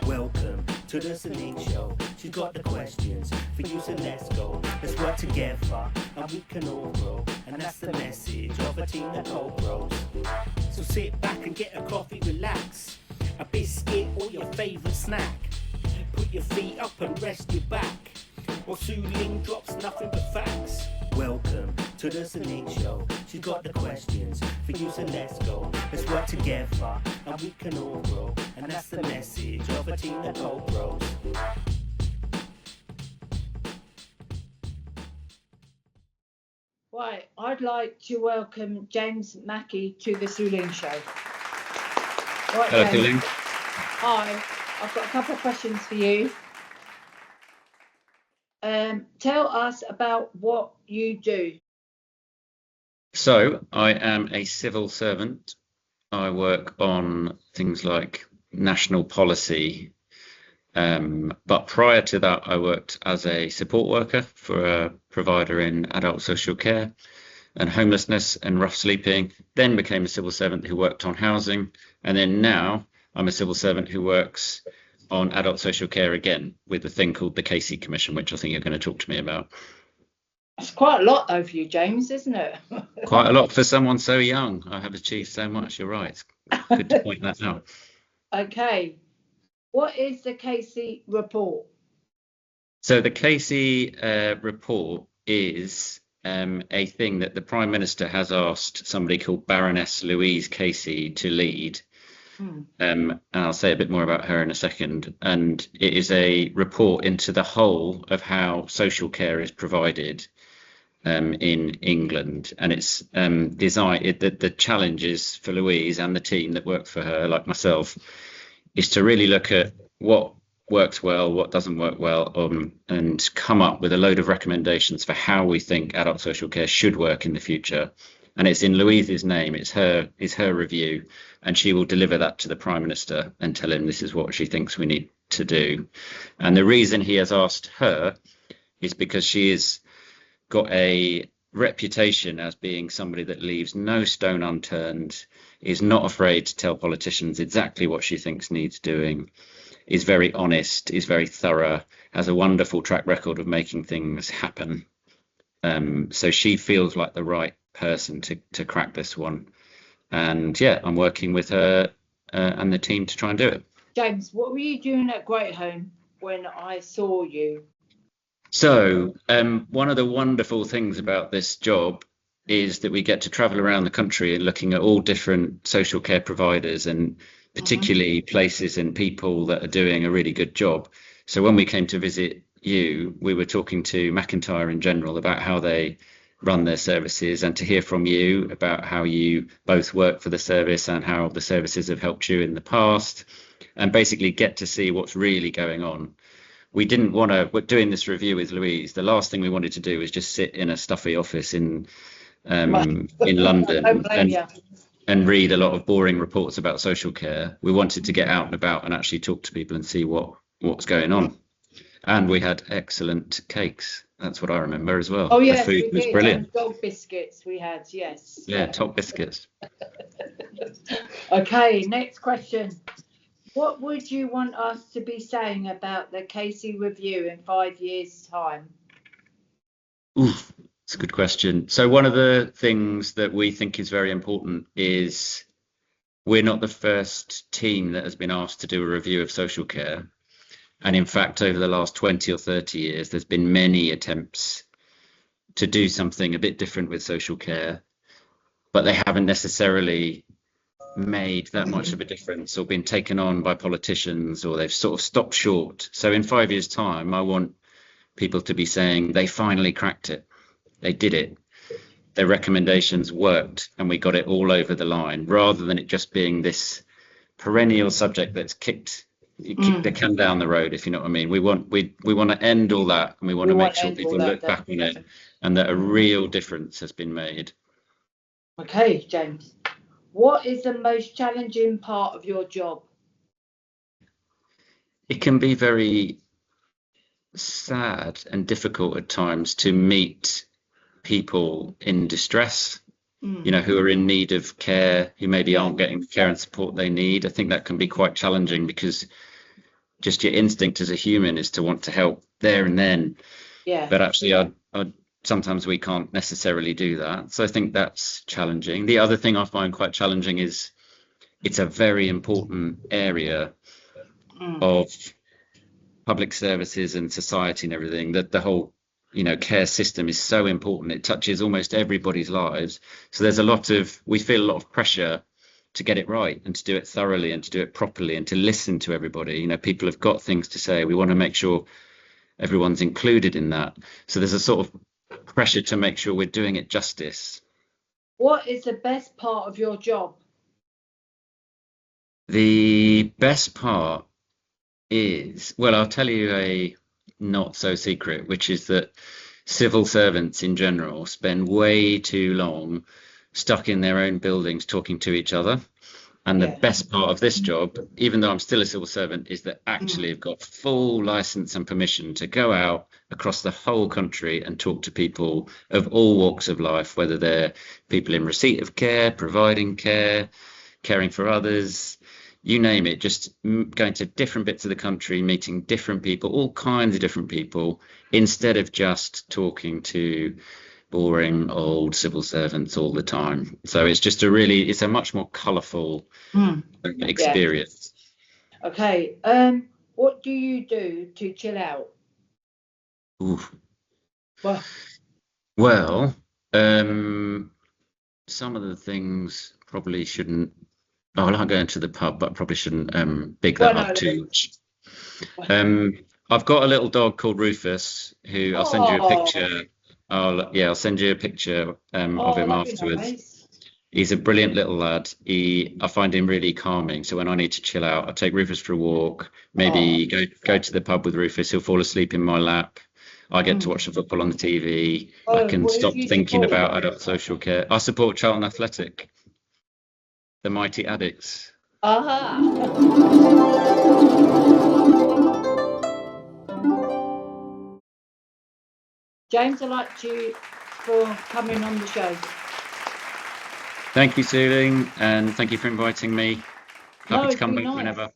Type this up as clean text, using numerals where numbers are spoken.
Welcome to the Sui-Ling Show. She's got the questions for you, so let's go. Let's work together and we can all grow. And that's the message of a team that co-grows. So sit back and get a coffee, relax. A biscuit or your favourite snack. Put your feet up and rest your back. While Sui-Ling drops nothing but facts. Welcome to the Sui-Ling Show. She's got the questions for you, so let's go. Let's work together and we can all grow. And that's the message of a team that co-grows. Right, I'd like to welcome James Mackie to the Sui-Ling Show. Right, Hello, James. Sui-Ling. Hi, I've got a couple of questions for you. Tell us about what you do. So, I am a civil servant. I work on things like national policy. But prior to that, I worked as a support worker for a provider in adult social care and homelessness and rough sleeping, then became a civil servant who worked on housing. And then now I'm a civil servant who works on adult social care again with a thing called the Casey Commission, which I think you're going to talk to me about. It's quite a lot though for you, James, isn't it? Quite a lot for someone so young. I have achieved so much. You're right. It's good to point that out. Okay. What is the Casey report? So the Casey report is a thing that the Prime Minister has asked somebody called Baroness Louise Casey to lead. And I'll say a bit more about her in a second. And it is a report into the whole of how social care is provided in England. And it's designed, the challenge is for Louise and the team that work for her, like myself, is to really look at what works well, what doesn't work well, and come up with a load of recommendations for how we think adult social care should work in the future. And it's in Louise's name, it's her review, and she will deliver that to the Prime Minister and tell him this is what she thinks we need to do. And the reason he has asked her is because she has got a reputation as being somebody that leaves no stone unturned, is not afraid to tell politicians exactly what she thinks needs doing, is very honest, is very thorough, has a wonderful track record of making things happen. So she feels like the right person to crack this one. And yeah, I'm working with her and the team to try and do it. James, what were you doing at Great Home when I saw you? So one of the wonderful things about this job is that we get to travel around the country and looking at all different social care providers and particularly places and people that are doing a really good job. So when we came to visit you, we were talking to McIntyre in general about how they run their services, and to hear from you about how you both work for the service and how the services have helped you in the past, and basically get to see what's really going on. We didn't want to, doing this review with Louise, the last thing we wanted to do was just sit in a stuffy office in London and read a lot of boring reports about social care. We wanted to get out and about and actually talk to people and see what's going on. And we had excellent cakes. That's what I remember as well. Oh yes, the food was brilliant. Dog biscuits we had, yes. Yeah, top biscuits. Okay, next question. What would you want us to be saying about the Casey review in 5 years' time? Oof, it's a good question. So one of the things that we think is very important is we're not the first team that has been asked to do a review of social care. And in fact, over the last 20 or 30 years, there's been many attempts to do something a bit different with social care, but they haven't necessarily made that much of a difference or been taken on by politicians, or they've sort of stopped short. So in 5 years' time, I want people to be saying they finally cracked it. They did it. Their recommendations worked and we got it all over the line, rather than it just being this perennial subject that's kicked the can down the road, if you know what I mean. We want to end all that, and we want to make sure people look back on it and that a real difference has been made. Okay, James. What is the most challenging part of your job? It can be very sad and difficult at times to meet people in distress, you know, who are in need of care, who maybe aren't getting the care and support they need. I think that can be quite challenging because just your instinct as a human is to want to help there and then. Yeah. But actually, sometimes we can't necessarily do that. So I think that's challenging. The other thing I find quite challenging is it's a very important area of public services and society and everything, that the whole care system is so important. It touches almost everybody's lives. So we feel a lot of pressure to get it right and to do it thoroughly and to do it properly and to listen to everybody. People have got things to say. We want to make sure everyone's included in that. So there's a sort of pressure to make sure we're doing it justice. What is the best part of your job? The best part is, well, I'll tell you a not so secret, which is that civil servants in general spend way too long stuck in their own buildings talking to each other. And the best part of this job, even though I'm still a civil servant, is that actually I've got full license and permission to go out across the whole country and talk to people of all walks of life, whether they're people in receipt of care, providing care, caring for others, you name it, just going to different bits of the country, meeting different people, all kinds of different people, instead of just talking to boring old civil servants all the time. So it's a much more colourful experience. Yeah. Okay. What do you do to chill out? Ooh. Well, some of the things probably shouldn't. I like going to the pub, but I probably shouldn't big that up too much. I've got a little dog called Rufus, who I'll send you a picture. I'll send you a picture of him afterwards. Nice. He's a brilliant little lad. I find him really calming. So when I need to chill out, I take Rufus for a walk. Maybe go to the pub with Rufus. He'll fall asleep in my lap. I get to watch the football on the TV. I can stop thinking about adult social care. I support Charlton Athletic, the Mighty Addicts. James, I'd like you for coming on the show. Thank you, Sui-Ling, and thank you for inviting me. Happy to come back whenever.